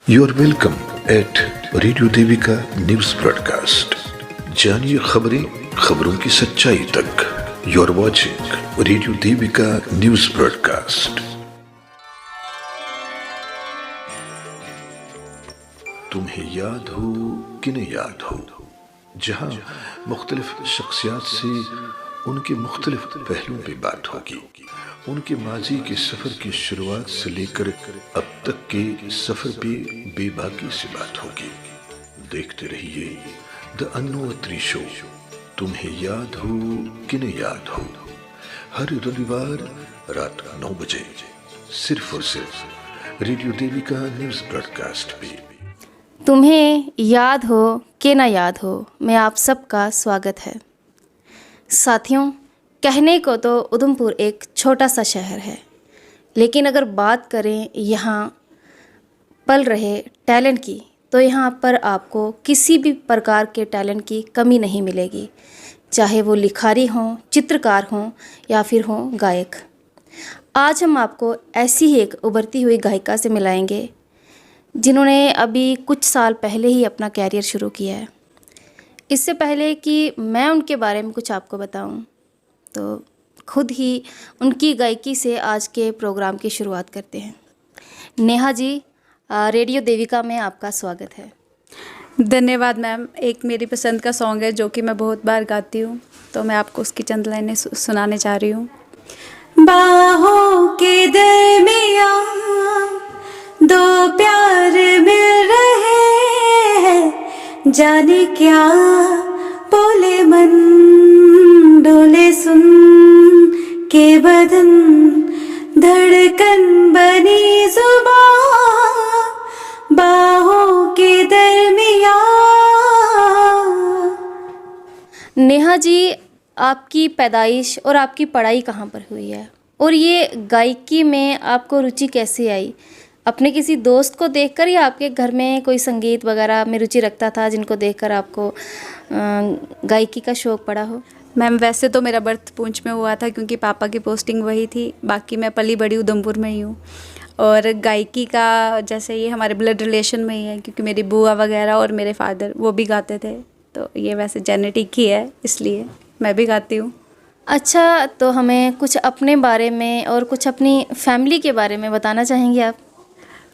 You are welcome at radio Devika news broadcast. जानिए खबरें, खबरों की सच्चाई तक। You are watching radio Devika news broadcast. तुम्हें याद हो कि नहीं याद हो, जहां मुख्तलिफ शख्सियात से उनके मुख्तलिफ पहलुओं पे बात होगी, उनके माजी के सफर की शुरुआत से लेकर अब तक के सफर पे बेबाकी से बात होगी। देखते रहिए द अन्नू अत्री शो, तुम्हें याद हो कि नहीं याद हो, हर रविवार रात 9 बजे सिर्फ और सिर्फ रेडियो देविका न्यूज ब्रॉडकास्ट पे। तुम्हें याद हो कि ना याद हो, मैं आप सबका स्वागत है। साथियों, कहने को तो उधमपुर एक छोटा सा शहर है, लेकिन अगर बात करें यहाँ पल रहे टैलेंट की, तो यहाँ पर आपको किसी भी प्रकार के टैलेंट की कमी नहीं मिलेगी, चाहे वो लिखारी हों, चित्रकार हों या फिर हों गायक। आज हम आपको ऐसी ही एक उभरती हुई गायिका से मिलाएंगे जिन्होंने अभी कुछ साल पहले ही अपना कैरियर शुरू किया है। इससे पहले कि मैं उनके बारे में कुछ आपको बताऊं, तो खुद ही उनकी गायकी से आज के प्रोग्राम की शुरुआत करते हैं। नेहा जी, रेडियो देविका में आपका स्वागत है। धन्यवाद मैम। एक मेरी पसंद का सॉन्ग है जो कि मैं बहुत बार गाती हूँ, तो मैं आपको उसकी चंद लाइनें सुनाने चाह रही हूँ। बाहों के दरमियाँ दो प्यार मिल रहे हैं, जाने क्या बोले मन, डोले सुन के बदन, धड़कन बनी जुबां बाहों के दरमियाँ। नेहा जी, आपकी पैदाइश और आपकी पढ़ाई कहाँ पर हुई है, और ये गायकी में आपको रुचि कैसे आई? अपने किसी दोस्त को देखकर या आपके घर में कोई संगीत वगैरह में रुचि रखता था जिनको देखकर आपको गायकी का शौक़ पड़ा हो? मैम, वैसे तो मेरा बर्थ पुंछ में हुआ था क्योंकि पापा की पोस्टिंग वही थी। बाकी मैं पली बड़ी उधमपुर में ही हूँ। और गायकी का जैसे ये हमारे ब्लड रिलेशन में ही है, क्योंकि मेरी बुआ वगैरह और मेरे फादर वो भी गाते थे, तो ये वैसे जेनेटिक ही है, इसलिए मैं भी गाती हूँ। अच्छा, तो हमें कुछ अपने बारे में और कुछ अपनी फैमिली के बारे में बताना चाहेंगे आप?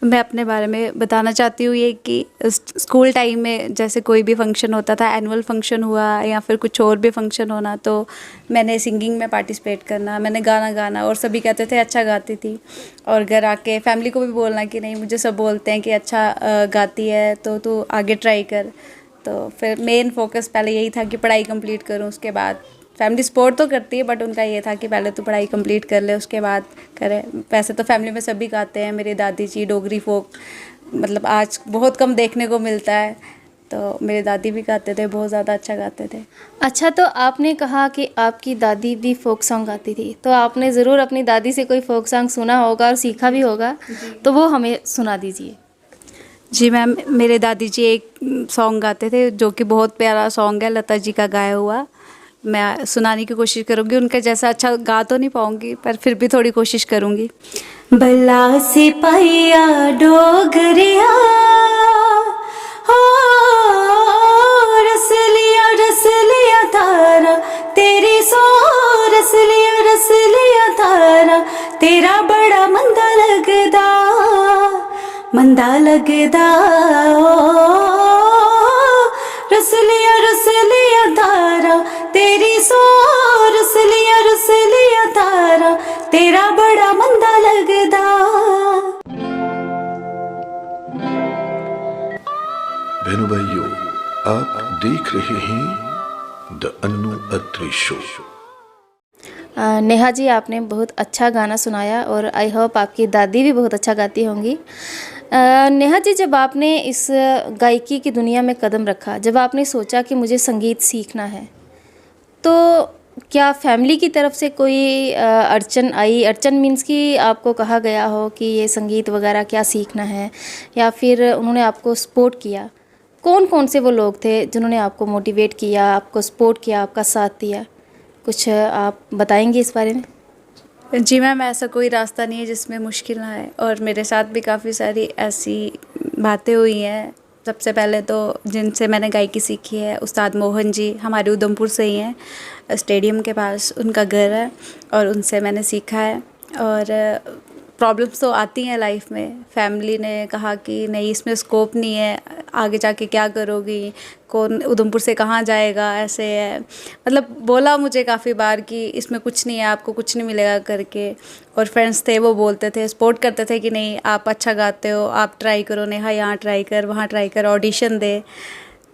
मैं अपने बारे में बताना चाहती हूँ ये कि स्कूल टाइम में जैसे कोई भी फंक्शन होता था, एनुअल फंक्शन हुआ या फिर कुछ और भी फंक्शन होना, तो मैंने सिंगिंग में पार्टिसिपेट करना, मैंने गाना गाना, और सभी कहते थे अच्छा गाती थी। और घर आके फैमिली को भी बोलना कि नहीं, मुझे सब बोलते हैं कि अच्छा गाती है, तो तू आगे ट्राई कर। तो फिर मेन फोकस पहले यही था कि पढ़ाई कंप्लीट करूँ, उसके बाद फैमिली सपोर्ट तो करती है, बट उनका ये था कि पहले तो पढ़ाई कंप्लीट कर ले, उसके बाद करे। वैसे तो फैमिली में सभी गाते हैं, मेरी दादी जी डोगरी फोक मतलब आज बहुत कम देखने को मिलता है, तो मेरी दादी भी गाते थे, बहुत ज़्यादा अच्छा गाते थे। अच्छा, तो आपने कहा कि आपकी दादी भी फोक सॉन्ग गाती थी, तो आपने ज़रूर अपनी दादी से कोई फोक सॉन्ग सुना होगा और सीखा भी होगा, तो वो हमें सुना दीजिए। जी मैम, मेरे दादी जी एक सॉन्ग गाते थे जो कि बहुत प्यारा सॉन्ग है, लता जी का गाया हुआ। मैं सुनाने की कोशिश करूँगी, उनका जैसा अच्छा गा तो नहीं पाऊँगी, पर फिर भी थोड़ी कोशिश करूँगी। भला सिपाहिया डोगरिया हो, रस लिया तारा तेरी सो, रस लिया तारा तेरा बड़ा मंदा लगदा रस लिया तारा तेरी सो, रस लिया तारा तेरा बड़ा मंदा लगदा। बहनों भाइयों, आप देख रहे हैं द अन्नू अत्री शो। नेहा जी, आपने बहुत अच्छा गाना सुनाया और आई होप आपकी दादी भी बहुत अच्छा गाती होंगी। नेहा जी, जब आपने इस गायकी की दुनिया में कदम रखा, जब आपने सोचा कि मुझे संगीत सीखना है, तो क्या फैमिली की तरफ से कोई अड़चन आई? अड़चन मीन्स कि आपको कहा गया हो कि ये संगीत वगैरह क्या सीखना है, या फिर उन्होंने आपको सपोर्ट किया? कौन कौन से वो लोग थे जिन्होंने आपको मोटिवेट किया, आपको सपोर्ट किया, आपका साथ दिया? कुछ आप बताएंगे इस बारे में? जी मैम, ऐसा कोई रास्ता नहीं है जिसमें मुश्किल ना आए, और मेरे साथ भी काफ़ी सारी ऐसी बातें हुई हैं। सबसे पहले तो जिनसे मैंने गायकी सीखी है, उस्ताद मोहन जी हमारे उधमपुर से ही हैं, स्टेडियम के पास उनका घर है, और उनसे मैंने सीखा है। और प्रॉब्लम्स तो आती हैं लाइफ में। फैमिली ने कहा कि नहीं, इसमें स्कोप नहीं है, आगे जाके क्या करोगी, कौन उधमपुर से कहाँ जाएगा, ऐसे है। मतलब बोला मुझे काफ़ी बार कि इसमें कुछ नहीं है, आपको कुछ नहीं मिलेगा करके। और फ्रेंड्स थे, वो बोलते थे, सपोर्ट करते थे कि नहीं आप अच्छा गाते हो, आप ट्राई करो, नेहा यहाँ ट्राई कर, वहाँ ट्राई कर, ऑडिशन दे।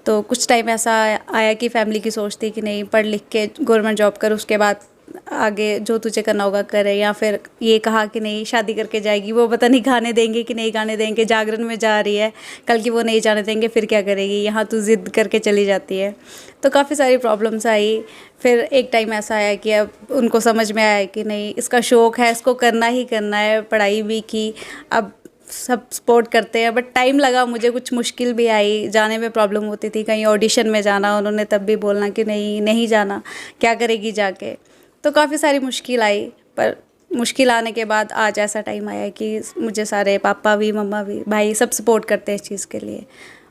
तो कुछ टाइम ऐसा आया कि फैमिली की सोच थी कि नहीं, पढ़ लिख के गवर्नमेंट जॉब कर, उसके बाद आगे जो तुझे करना होगा करे। या फिर ये कहा कि नहीं शादी करके जाएगी, वो पता नहीं गाने देंगे कि नहीं गाने देंगे, जागरण में जा रही है, कल की वो नहीं जाने देंगे, फिर क्या करेगी, यहाँ तू ज़िद करके चली जाती है। तो काफ़ी सारी प्रॉब्लम्स आई। फिर एक टाइम ऐसा आया कि अब उनको समझ में आया कि नहीं, इसका शौक़ है, इसको करना ही करना है। पढ़ाई भी की, अब सब सपोर्ट करते हैं, बट टाइम लगा मुझे, कुछ मुश्किल भी आई, जाने में प्रॉब्लम होती थी। कहीं ऑडिशन में जाना, उन्होंने तब भी बोलना कि नहीं नहीं जाना, क्या करेगी जाके। तो काफ़ी सारी मुश्किल आई, पर मुश्किल आने के बाद आज ऐसा टाइम आया कि मुझे सारे पापा भी, मम्मा भी, भाई सब सपोर्ट करते हैं इस चीज़ के लिए।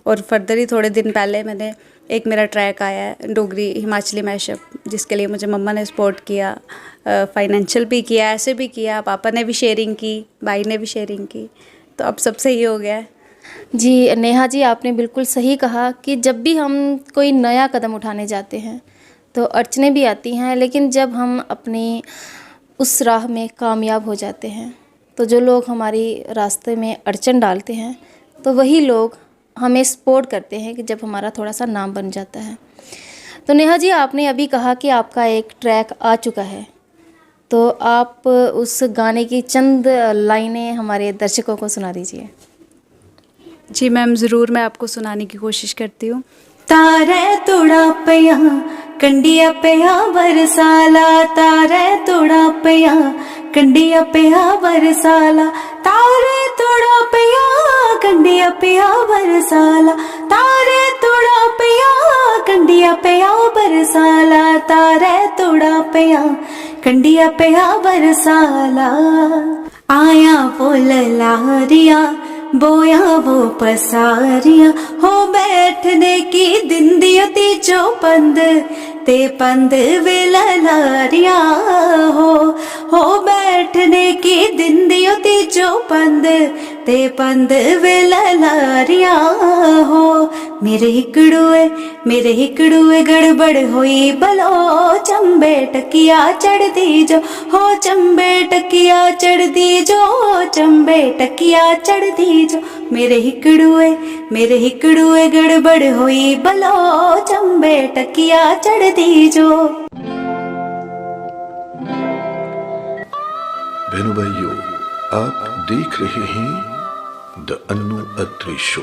और फर्दर ही थोड़े दिन पहले मैंने एक मेरा ट्रैक आया है डोगरी हिमाचली मैशअप, जिसके लिए मुझे मम्मा ने सपोर्ट किया, फाइनेंशियल भी किया, ऐसे भी किया, पापा ने भी शेयरिंग की, भाई ने भी शेयरिंग की। तो अब सब सही हो गया है। जी नेहा जी, आपने बिल्कुल सही कहा कि जब भी हम कोई नया कदम उठाने जाते हैं तो अड़चनें भी आती हैं, लेकिन जब हम अपनी उस राह में कामयाब हो जाते हैं तो जो लोग हमारी रास्ते में अड़चन डालते हैं तो वही लोग हमें सपोर्ट करते हैं कि जब हमारा थोड़ा सा नाम बन जाता है। तो नेहा जी, आपने अभी कहा कि आपका एक ट्रैक आ चुका है, तो आप उस गाने की चंद लाइनें हमारे दर्शकों को सुना दीजिए। जी मैम, ज़रूर मैं आपको सुनाने की कोशिश करती हूँ। तारे तोड़ा पिया कंडिया पिया बरसाला, तारे तोड़ा पिया कंडिया पिया बरसाला, तारे तोड़ा पिया कंडिया पिया बरसाला, तारे तोड़ा पिया कंडिया पिया बरसाला, तारे तोड़ा पिया कंडिया पिया बरसाला। आया वो ललारिया बोया वो पसारिया, हो बैठने की दिन दियती जो पंद ते पंद वे ललारिया, हो बैठने की दिन दियती जो पंद ते पंद वे ललारिया हो। मेरे हिकड़ुए गड़बड़ हुई बलो, चंबे टकिया चढ़ दी जो, हो चंबे टकिया चढ़ दी जो, चंबे टकिया चढ़ दी जो। मेरे हिकड़ुए गड़बड़ हुई बलो, चंबे टकिया चढ़ दी जो। बहनों भाइयों, आप देख रहे हैं द अन्नू अत्री शो।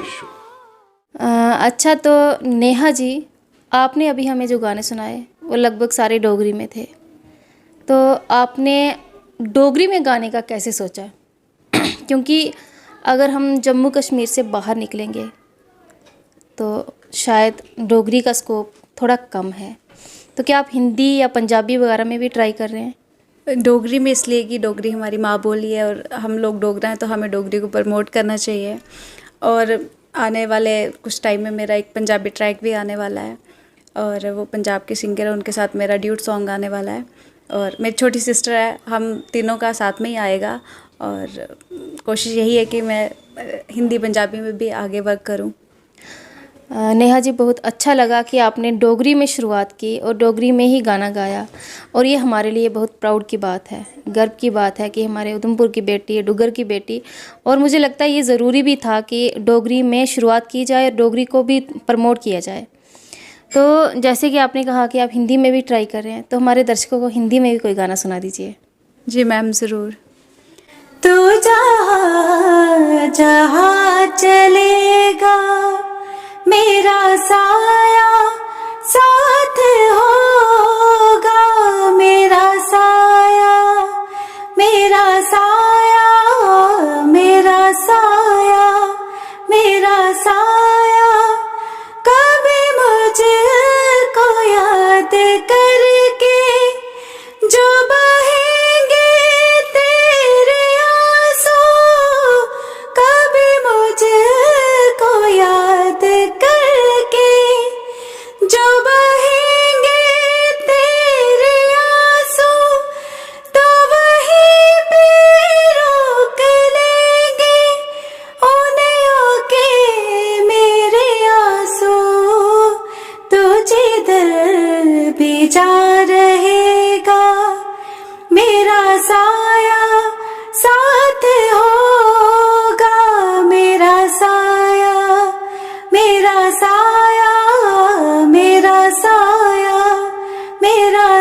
अच्छा, तो नेहा जी, आपने अभी हमें जो गाने सुनाए वो लगभग सारे डोगरी में थे, तो आपने डोगरी में गाने का कैसे सोचा? क्योंकि अगर हम जम्मू कश्मीर से बाहर निकलेंगे तो शायद डोगरी का स्कोप थोड़ा कम है, तो क्या आप हिंदी या पंजाबी वगैरह में भी ट्राई कर रहे हैं? डोगरी में इसलिए कि डोगरी हमारी माँ बोली है और हम लोग डोगरा हैं, तो हमें डोगरी को प्रमोट करना चाहिए। और आने वाले कुछ टाइम में मेरा एक पंजाबी ट्रैक भी आने वाला है, और वो पंजाब के सिंगर है, उनके साथ मेरा ड्यूट सॉन्ग आने वाला है। और मेरी छोटी सिस्टर है, हम तीनों का साथ में ही आएगा। और कोशिश यही है कि मैं हिंदी पंजाबी में भी आगे वर्क करूं। नेहा जी, बहुत अच्छा लगा कि आपने डोगरी में शुरुआत की और डोगरी में ही गाना गाया, और ये हमारे लिए बहुत प्राउड की बात है, गर्व की बात है कि हमारे उधमपुर की बेटी है, डुगर की बेटी। और मुझे लगता है ये ज़रूरी भी था कि डोगरी में शुरुआत की जाए और डोगरी को भी प्रमोट किया जाए। तो जैसे कि आपने कहा कि आप हिंदी में भी ट्राई कर रहे हैं, तो हमारे दर्शकों को हिंदी में भी कोई गाना सुना दीजिए। जी मैम, ज़रूर। तू जहाँ चलेगा मेरा साया साथ होगा, मेरा साया मेरा साया मेरा साया मेरा साया, कभी मुझको याद करके जो बहेंगे तेरे आंसू, कभी मुझको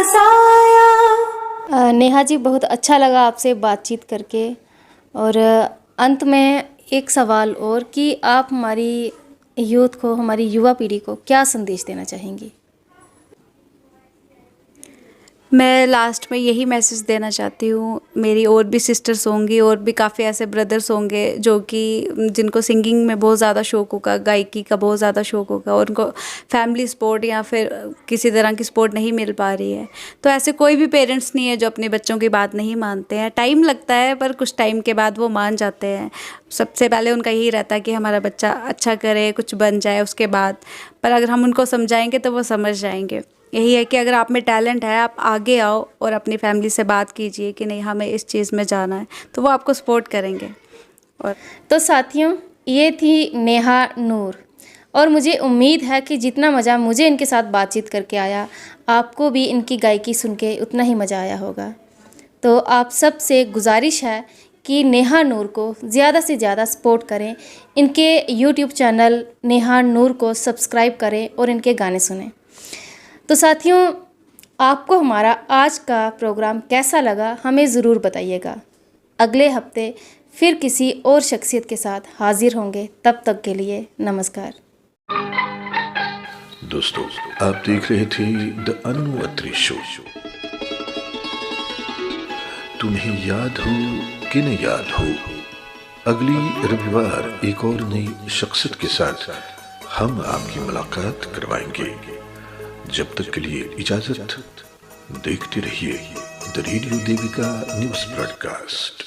बसाया। नेहा जी, बहुत अच्छा लगा आपसे बातचीत करके। और अंत में एक सवाल और कि आप हमारी यूथ को, हमारी युवा पीढ़ी को क्या संदेश देना चाहेंगी? मैं लास्ट में यही मैसेज देना चाहती हूँ, मेरी और भी सिस्टर्स होंगी और भी काफ़ी ऐसे ब्रदर्स होंगे जो कि जिनको सिंगिंग में बहुत ज़्यादा शौक़ होगा, गायकी का बहुत ज़्यादा शौक़ होगा और उनको फैमिली सपोर्ट या फिर किसी तरह की सपोर्ट नहीं मिल पा रही है। तो ऐसे कोई भी पेरेंट्स नहीं है जो अपने बच्चों की बात नहीं मानते हैं। टाइम लगता है पर कुछ टाइम के बाद वो मान जाते हैं। सबसे पहले उनका यही रहता है कि हमारा बच्चा अच्छा करे, कुछ बन जाए उसके बाद। पर अगर हम उनको समझाएंगे तो वो समझ जाएंगे। यही है कि अगर आप में टैलेंट है, आप आगे आओ और अपनी फैमिली से बात कीजिए कि नहीं हमें इस चीज़ में जाना है, तो वो आपको सपोर्ट करेंगे। और तो साथियों, ये थी नेहा नूर और मुझे उम्मीद है कि जितना मज़ा मुझे इनके साथ बातचीत करके आया, आपको भी इनकी गायकी सुन के उतना ही मज़ा आया होगा। तो आप सब से गुजारिश है कि नेहा नूर को ज़्यादा से ज़्यादा सपोर्ट करें। इनके यूट्यूब चैनल नेहा नूर को सब्सक्राइब करें और इनके गाने सुनें। तो साथियों, आपको हमारा आज का प्रोग्राम कैसा लगा हमें ज़रूर बताइएगा। अगले हफ्ते फिर किसी और शख्सियत के साथ हाजिर होंगे। तब तक के लिए नमस्कार। दोस्तों, आप देख रहे थे द अनु अत्री शो। तुम्हें याद हो कि नहीं याद हो, अगली रविवार एक और नई शख्सियत के साथ हम आपकी मुलाकात करवाएंगे। जब तक के लिए इजाजत। देखते रहिए the radio Devika news broadcast.